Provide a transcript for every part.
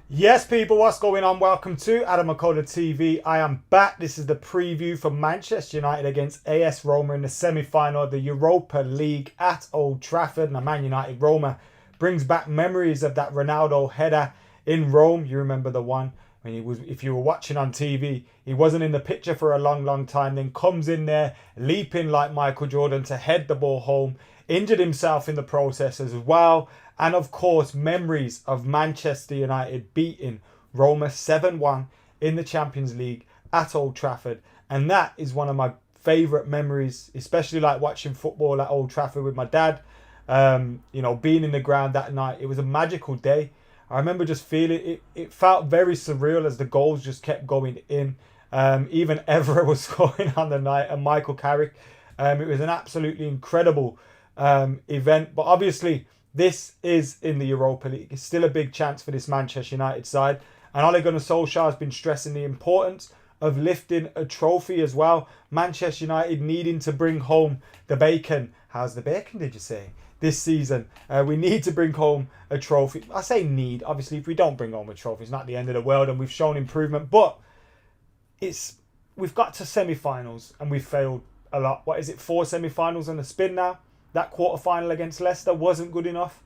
Yes, people, what's going on? Welcome to AdamMcKola TV. I am back. This is the preview for Manchester United against AS Roma in the semi-final of the Europa League at Old Trafford. Now, Man United Roma brings back memories of that Ronaldo header in Rome. You remember the one when he was, if you were watching on TV, he wasn't in the picture for a long time. Then comes in there, leaping like Michael Jordan to head the ball home. Injured himself in the process as well. And of course, memories of Manchester United beating Roma 7-1 in the Champions League at Old Trafford. And that is one of my favourite memories, especially like watching football at Old Trafford with my dad. Being in the ground that night, it was a magical day. I remember just feeling it. It felt very surreal as the goals just kept going in. Even Evra was scoring on the night, and Michael Carrick. It was an absolutely incredible event. But obviously, this is in the Europa League. It's still a big chance for this Manchester United side. And Ole Gunnar Solskjaer has been stressing the importance of lifting a trophy as well. Manchester United needing to bring home the bacon. How's the bacon, did you say? This season. We need to bring home a trophy. I say need. Obviously, if we don't bring home a trophy, it's not the end of the world and we've shown improvement. But we've got to semi-finals and we've failed a lot. What is it, 4 semi-finals on the spin now? That quarter-final against Leicester wasn't good enough.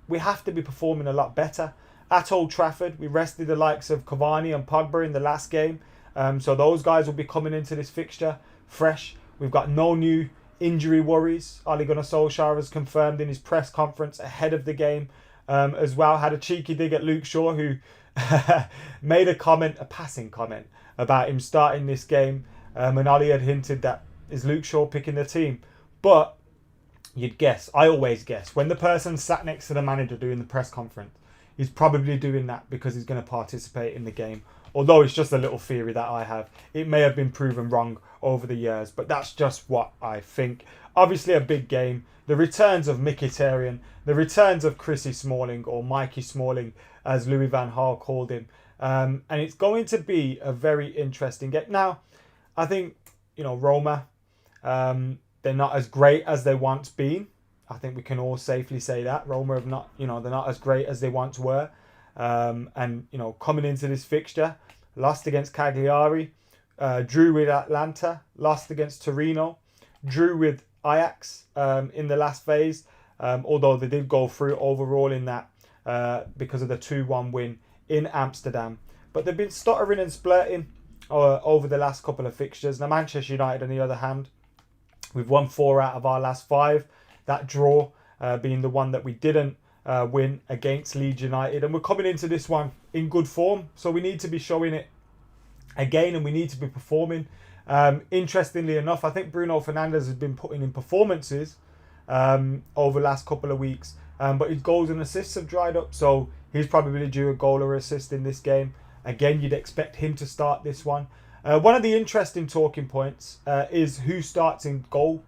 We have to be performing a lot better. At Old Trafford, we rested the likes of Cavani and Pogba in the last game. So those guys will be coming into this fixture fresh. We've got no new injury worries. Ole Gunnar Solskjaer has confirmed in his press conference ahead of the game as well. Had a cheeky dig at Luke Shaw, who made a passing comment, about him starting this game. And Ole had hinted that, is Luke Shaw picking the team? But you'd guess, I always guess, when the person sat next to the manager doing the press conference, he's probably doing that because he's going to participate in the game. Although it's just a little theory that I have. It may have been proven wrong over the years, but that's just what I think. Obviously a big game. The returns of Mkhitaryan, the returns of Chrissy Smalling, or Mikey Smalling, as Louis van Gaal called him. And it's going to be a very interesting game. Now, I think, Roma, they're not as great as they once been. I think we can all safely say that. Roma have not, they're not as great as they once were. Coming into this fixture, lost against Cagliari, drew with Atlanta, lost against Torino, drew with Ajax in the last phase. Although they did go through overall in that because of the 2-1 win in Amsterdam. But they've been stuttering and splurting over the last couple of fixtures. Now, Manchester United, on the other hand, we've won 4 out of our last 5. That draw being the one that we didn't win against Leeds United. And we're coming into this one in good form. So we need to be showing it again and we need to be performing. Interestingly enough, I think Bruno Fernandes has been putting in performances over the last couple of weeks. But his goals and assists have dried up. So he's probably due a goal or assist in this game. Again, you'd expect him to start this one. One of the interesting talking points is who starts in goal.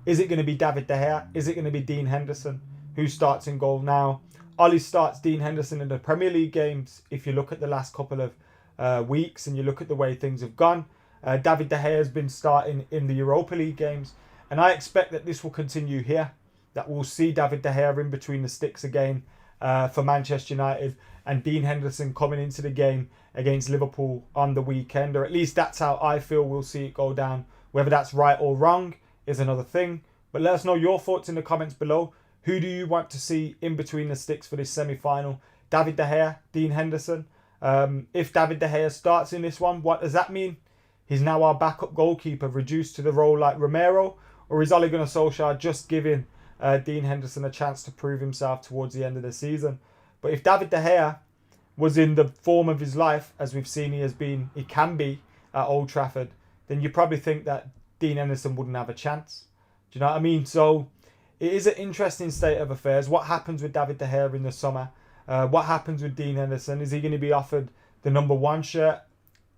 Is it going to be David De Gea? Is it going to be Dean Henderson? Who starts in goal? Now, Ollie starts Dean Henderson in the Premier League games. If you look at the last couple of weeks and you look at the way things have gone, David De Gea has been starting in the Europa League games. And I expect that this will continue here. That we'll see David De Gea in between the sticks again for Manchester United. And Dean Henderson coming into the game against Liverpool on the weekend. Or at least that's how I feel we'll see it go down. Whether that's right or wrong is another thing. But let us know your thoughts in the comments below. Who do you want to see in between the sticks for this semi-final? David De Gea, Dean Henderson. If David De Gea starts in this one, what does that mean? He's now our backup goalkeeper, reduced to the role like Romero? Or is Ole Gunnar Solskjaer just giving Dean Henderson a chance to prove himself towards the end of the season? But if David De Gea was in the form of his life, as we've seen he can be at Old Trafford, then you probably think that Dean Henderson wouldn't have a chance. Do you know what I mean? So it is an interesting state of affairs. What happens with David De Gea in the summer? What happens with Dean Henderson? Is he going to be offered the number 1 shirt?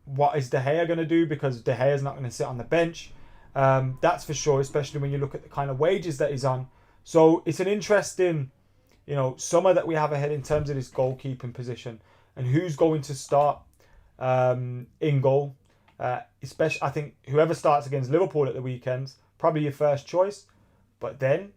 What is De Gea going to do? Because De Gea is not going to sit on the bench. That's for sure, especially when you look at the kind of wages that he's on. So it's an interesting, summer that we have ahead in terms of this goalkeeping position and who's going to start in goal. Especially, I think whoever starts against Liverpool at the weekends, probably your first choice. But then,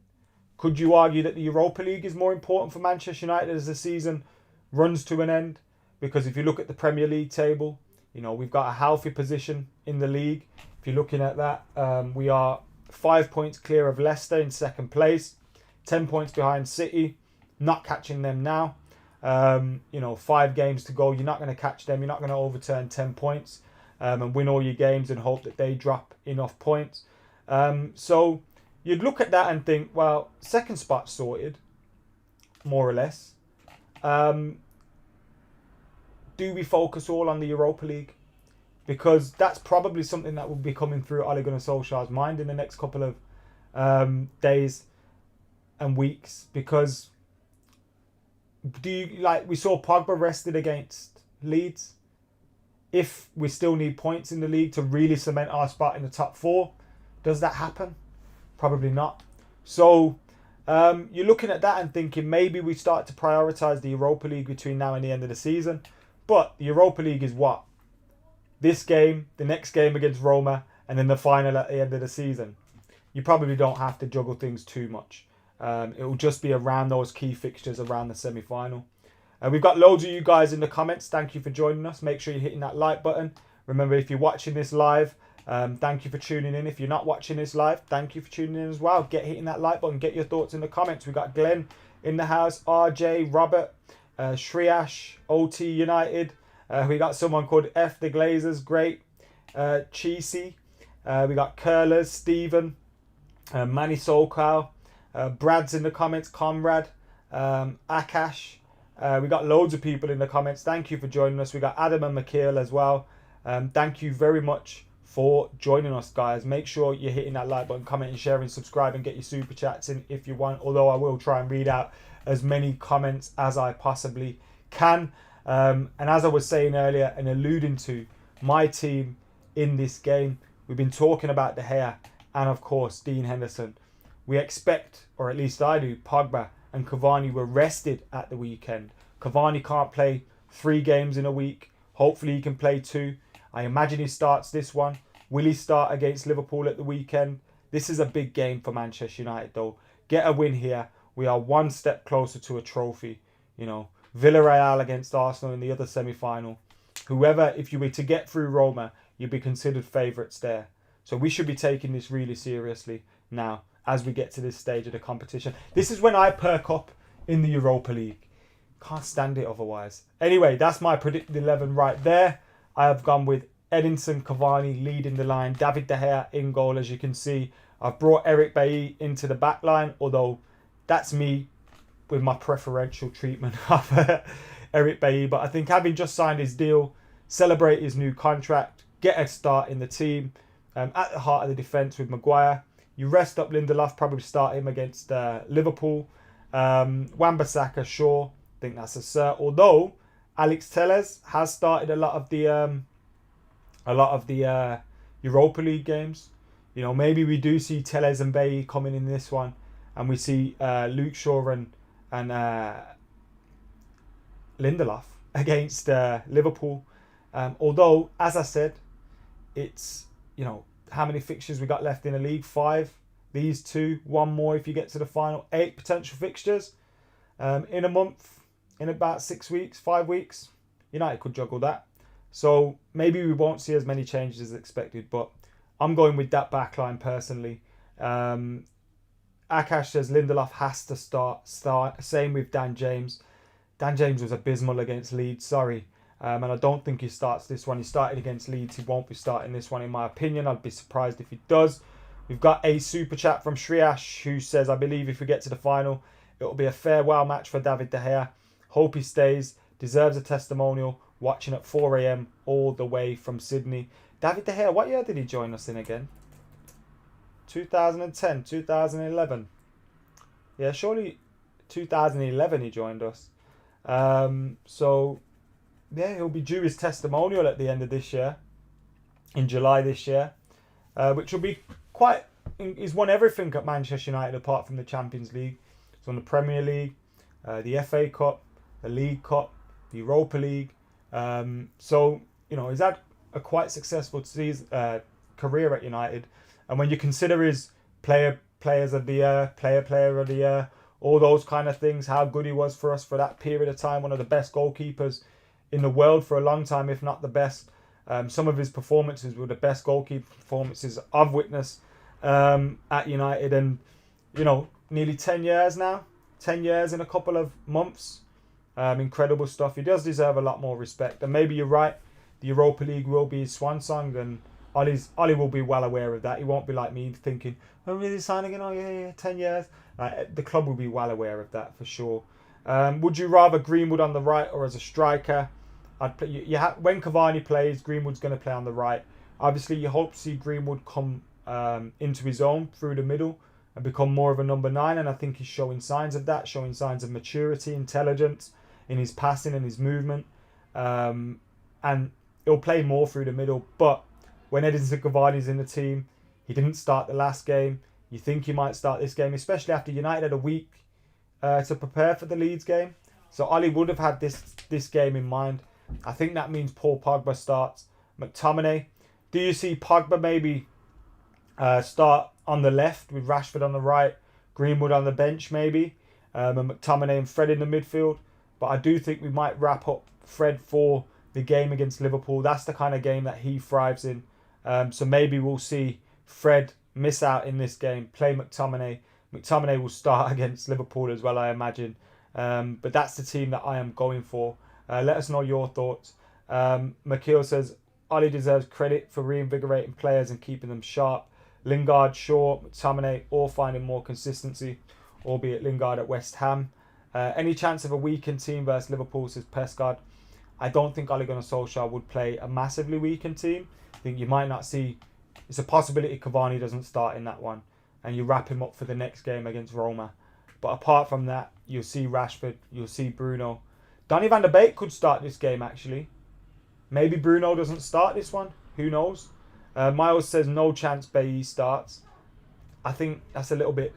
could you argue that the Europa League is more important for Manchester United as the season runs to an end, because if you look at the Premier League table, we've got a healthy position in the league. If you're looking at that, we are 5 points clear of Leicester in second place, 10 points behind City, not catching them now. 5 games to go. You're not going to catch them. You're not going to overturn 10 points and win all your games and hope that they drop enough points. So you'd look at that and think, well, second spot sorted, more or less. Do we focus all on the Europa League? Because that's probably something that will be coming through Ole Gunnar Solskjaer's mind in the next couple of days and weeks. Because we saw Pogba rested against Leeds. If we still need points in the league to really cement our spot in the top 4, does that happen? Probably not. So you're looking at that and thinking maybe we start to prioritise the Europa League between now and the end of the season. But the Europa League is what? This game, the next game against Roma, and then the final at the end of the season. You probably don't have to juggle things too much. It will just be around those key fixtures around the semi-final. We've got loads of you guys in the comments. Thank you for joining us. Make sure you're hitting that like button. Remember, if you're watching this live, thank you for tuning in. If you're not watching this live, thank you for tuning in as well. Hitting that like button. Get your thoughts in the comments. We've got Glenn in the house, RJ, Robert, Shriyash, OT United. We got someone called F the Glazers, great. Cheesy. We got Curlers, Stephen, Manny Solkow. Brad's in the comments, Comrade, Akash. We got loads of people in the comments. Thank you for joining us. We got AdamMcKola as well. Thank you very much for joining us, guys. Make sure you're hitting that like button, commenting, sharing, subscribing, get your super chats in if you want. Although I will try and read out as many comments as I possibly can. And as I was saying earlier and alluding to, my team in this game, we've been talking about De Gea and of course Dean Henderson. We expect, or at least I do, Pogba and Cavani were rested at the weekend. Cavani can't play 3 games in a week. Hopefully he can play 2. I imagine he starts this one. Will he start against Liverpool at the weekend? This is a big game for Manchester United though. Get a win here. We are one step closer to a trophy. Villarreal against Arsenal in the other semi-final. Whoever, if you were to get through Roma, you'd be considered favourites there. So we should be taking this really seriously now as we get to this stage of the competition. This is when I perk up in the Europa League. Can't stand it otherwise. Anyway, that's my predicted 11 right there. I have gone with Edinson Cavani leading the line. David De Gea in goal, as you can see. I've brought Eric Bailly into the back line, although that's me with my preferential treatment of Eric Bailly. But I think having just signed his deal, celebrate his new contract, get a start in the team, at the heart of the defence with Maguire. You rest up Lindelof, probably start him against Liverpool. Wan-Bissaka, sure. I think that's a cert. Although Alex Telles has started a lot of the Europa League games. Maybe we do see Telles and Bailly coming in this one, and we see Luke Shaw and Lindelof against Liverpool. Although, as I said, it's how many fixtures we got left in the league? 5. These 2, 1 more if you get to the final. 8 potential fixtures in a month, in about 6 weeks, 5 weeks. United could juggle that. So maybe we won't see as many changes as expected, but I'm going with that backline personally. Akash says Lindelof has to start. Same with Dan James. Dan James was abysmal against Leeds, sorry. And I don't think he starts this one. He started against Leeds. He won't be starting this one, in my opinion. I'd be surprised if he does. We've got a super chat from Shriyash who says, I believe if we get to the final, it will be a farewell match for David De Gea. Hope he stays. Deserves a testimonial. Watching at 4 a.m. all the way from Sydney. David De Gea, what year did he join us in again? 2010, 2011. Yeah, surely 2011 he joined us. Yeah, he'll be due his testimonial at the end of this year, in July this year, which will be quite. He's won everything at Manchester United apart from the Champions League. He's won the Premier League, the FA Cup, the League Cup, the Europa League. He's had a quite successful career at United. And when you consider his player of the year, player of the year, all those kind of things, how good he was for us for that period of time, one of the best goalkeepers in the world for a long time, if not the best. Some of his performances were the best goalkeeper performances I've witnessed at United, and nearly 10 years now, 10 years in a couple of months. Incredible stuff. He does deserve a lot more respect, and maybe you're right, the Europa League will be his swan song, and Ollie will be well aware of that. He won't be like me thinking, oh, really signing again? Oh, yeah, 10 years. The club will be well aware of that for sure. Would you rather Greenwood on the right or as a striker? When Cavani plays, Greenwood's going to play on the right. Obviously, you hope to see Greenwood come into his own through the middle and become more of a number 9, and I think he's showing signs of that, showing signs of maturity, intelligence in his passing and his movement. And he'll play more through the middle, but when Edinson Cavani's in the team, he didn't start the last game. You think he might start this game, especially after United had a week to prepare for the Leeds game. So Ollie would have had this game in mind. I think that means Paul Pogba starts. McTominay. Do you see Pogba maybe start on the left with Rashford on the right, Greenwood on the bench maybe, and McTominay and Fred in the midfield? But I do think we might wrap up Fred for the game against Liverpool. That's the kind of game that he thrives in. So maybe we'll see Fred miss out in this game, play McTominay. McTominay will start against Liverpool as well, I imagine. But that's the team that I am going for. Let us know your thoughts. McKola says, Ollie deserves credit for reinvigorating players and keeping them sharp. Lingard, Shaw, McTominay, all finding more consistency, albeit Lingard at West Ham. Any chance of a weakened team versus Liverpool, says Pescard. I don't think Ole Gunnar Solskjaer would play a massively weakened team. I think you might not see... It's a possibility Cavani doesn't start in that one, and you wrap him up for the next game against Roma. But apart from that, you'll see Rashford, you'll see Bruno. Donny van der Beek could start this game, actually. Maybe Bruno doesn't start this one. Who knows? Miles says no chance Bailly starts. I think that's a little bit...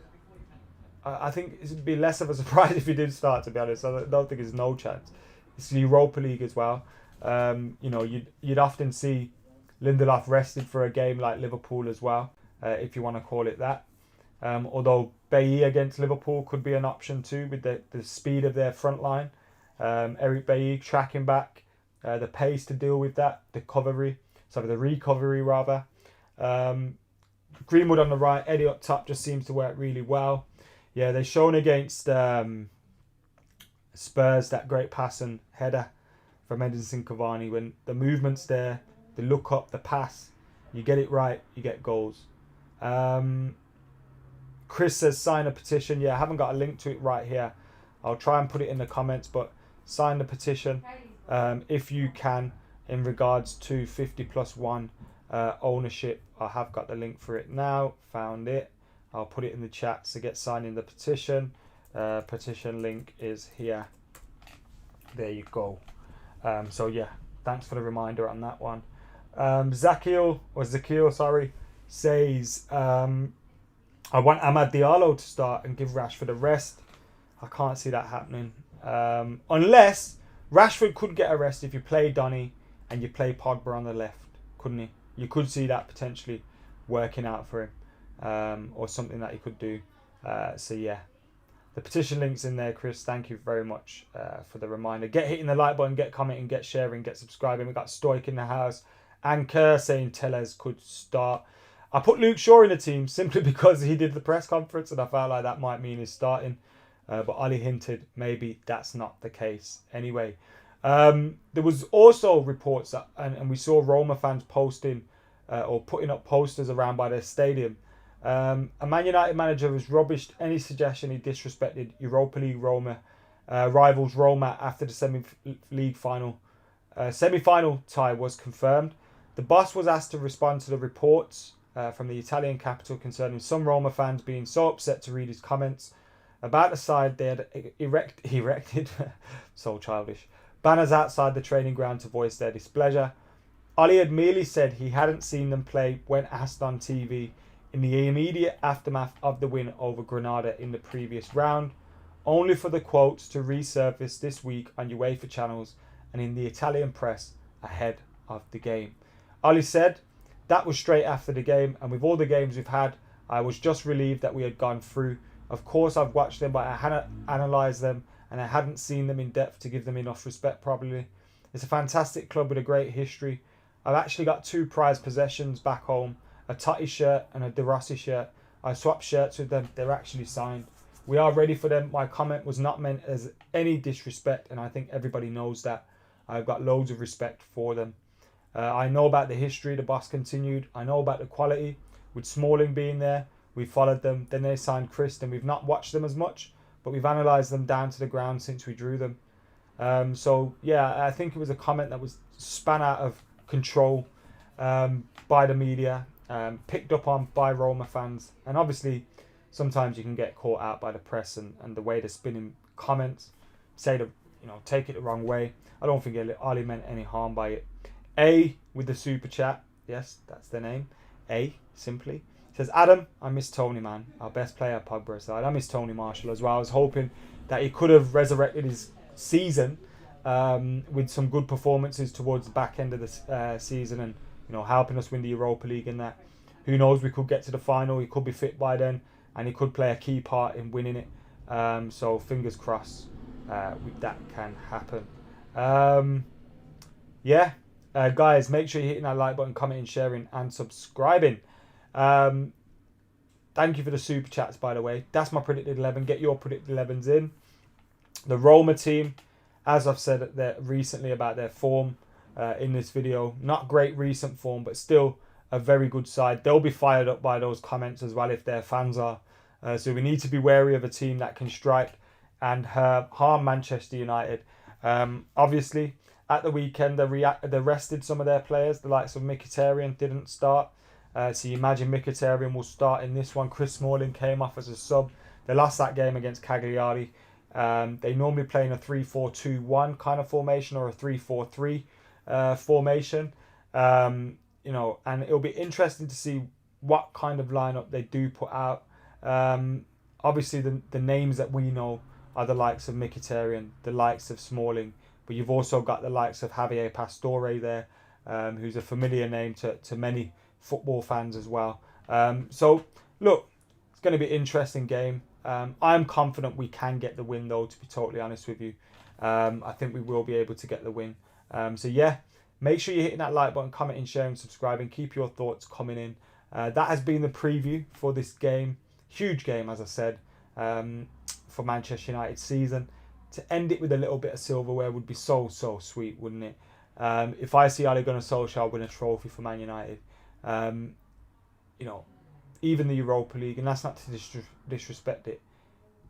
I think it would be less of a surprise if he did start, to be honest. I don't think there's no chance. It's the Europa League as well. You'd often see Lindelof rested for a game like Liverpool as well, if you want to call it that. Although Bailly against Liverpool could be an option too, with the speed of their front line. Eric Bailly tracking back, the pace to deal with that, the recovery rather. Greenwood on the right, Eddie up top just seems to work really well. Yeah, they've shown against Spurs that great pass and header from Edinson Cavani. When the movement's there, the look up, the pass, you get it right, you get goals. Chris says sign a petition. Yeah, I haven't got a link to it right here. I'll try and put it in the comments, but sign the petition if you can, in regards to 50+1 ownership. I have got the link for it now, found it. I'll put it in the chat to get signing the petition. Petition link is here. There you go. So yeah, thanks for the reminder on that one. Zakiel says, I want Amad Diallo to start and give Rashford a rest. I can't see that happening. Unless Rashford could get a rest if you play Donny and you play Pogba on the left, couldn't he? You could see that potentially working out for him, or something that he could do. So yeah, the petition link's in there, Chris. Thank you very much for the reminder. Get hitting the like button, get commenting, get sharing, get subscribing. We've got Stoic in the house. Anchor saying Tellez could start. I put Luke Shaw in the team simply because he did the press conference and I felt like that might mean he's starting. But Ollie hinted maybe that's not the case. Anyway, there was also reports that, and we saw Roma fans posting or putting up posters around by their stadium. A Man United manager has rubbished any suggestion he disrespected Europa League rivals Roma after the semi-final tie was confirmed. The boss was asked to respond to the reports from the Italian capital concerning some Roma fans being so upset to read his comments about the side they had erected so childish, banners outside the training ground to voice their displeasure. Ollie had merely said he hadn't seen them play when asked on TV in the immediate aftermath of the win over Granada in the previous round, only for the quotes to resurface this week on UEFA channels and in the Italian press ahead of the game. Ollie said, that was straight after the game, and with all the games we've had, I was just relieved that we had gone through. Of course, I've watched them, but I hadn't analysed them and I hadn't seen them in depth to give them enough respect probably. It's a fantastic club with a great history. I've actually got 2 prized possessions back home, a Totti shirt and a De Rossi shirt. I swapped shirts with them. They're actually signed. We are ready for them. My comment was not meant as any disrespect, and I think everybody knows that. I've got loads of respect for them. I know about the history, the boss continued. I know about the quality. With Smalling being there, we followed them. Then they signed Chris, and we've not watched them as much, but we've analysed them down to the ground since we drew them. So, yeah, I think it was a comment that was span out of control by the media, picked up on by Roma fans. And obviously, sometimes you can get caught out by the press and the way they're spinning comments, take it the wrong way. I don't think Ali meant any harm by it. A with the super chat. Yes, that's the name. A, simply. Says, Adam, I miss Tony, man. Our best player, Pogba aside. I miss Tony Marshall as well. I was hoping that he could have resurrected his season with some good performances towards the back end of the season and, helping us win the Europa League and that. Who knows, we could get to the final. He could be fit by then and he could play a key part in winning it. So fingers crossed that can happen. Guys, make sure you're hitting that like button, commenting, sharing and subscribing. Thank you for the super chats, by the way. That's my predicted 11. Get your predicted 11s in. The Roma team, as I've said recently about their form in this video, not great recent form, but still a very good side. They'll be fired up by those comments as well if their fans are. So we need to be wary of a team that can strike and harm Manchester United. Obviously, at the weekend, they rested some of their players. The likes of Mkhitaryan didn't start. So you imagine Mkhitaryan will start in this one. Chris Smalling came off as a sub. They lost that game against Cagliari. They normally play in a 3-4-2-1 kind of formation or a 3-4-3 formation. And it'll be interesting to see what kind of lineup they do put out. Obviously, the names that we know are the likes of Mkhitaryan, the likes of Smalling, but you've also got the likes of Javier Pastore there, who's a familiar name to many football fans as well. So, look, it's going to be an interesting game. I'm confident we can get the win, though, to be totally honest with you. I think we will be able to get the win. Make sure you're hitting that like button, commenting, sharing, subscribing. Keep your thoughts coming in. That has been the preview for this game. Huge game, as I said, for Manchester United season. To end it with a little bit of silverware would be so sweet, wouldn't it? If I see Ole Gunnar Solskjaer win a trophy for Man United, even the Europa League, and that's not to disrespect it,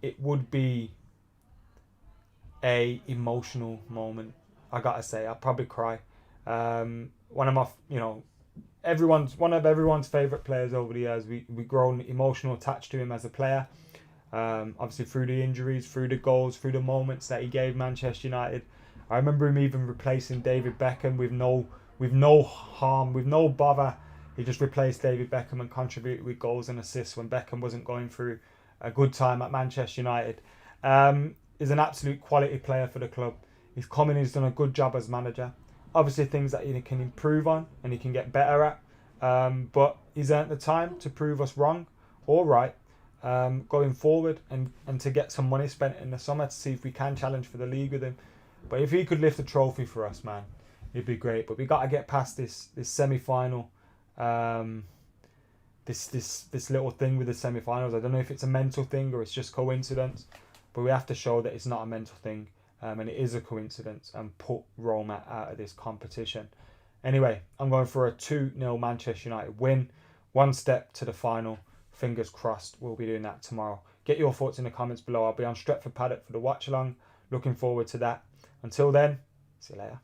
it would be a emotional moment. I gotta say, I'd probably cry. One of my, everyone's favourite players over the years. We've grown emotional attached to him as a player. Obviously through the injuries, through the goals, through the moments that he gave Manchester United. I remember him even replacing David Beckham with no harm, with no bother. He just replaced David Beckham and contributed with goals and assists when Beckham wasn't going through a good time at Manchester United. He's an absolute quality player for the club. He's come in, he's done a good job as manager. Obviously things that he can improve on and he can get better at. But he's earned the time to prove us wrong or right going forward and to get some money spent in the summer to see if we can challenge for the league with him. But if he could lift a trophy for us, man, it'd be great. But we got to get past this semi-final. This little thing with the semi-finals. I don't know if it's a mental thing or it's just coincidence, but we have to show that it's not a mental thing and it is a coincidence and put Roma out of this competition. Anyway, I'm going for a 2-0 Manchester United win. One step to the final. Fingers crossed we'll be doing that tomorrow. Get your thoughts in the comments below. I'll be on Stretford Paddock for the watch along. Looking forward to that. Until then, see you later.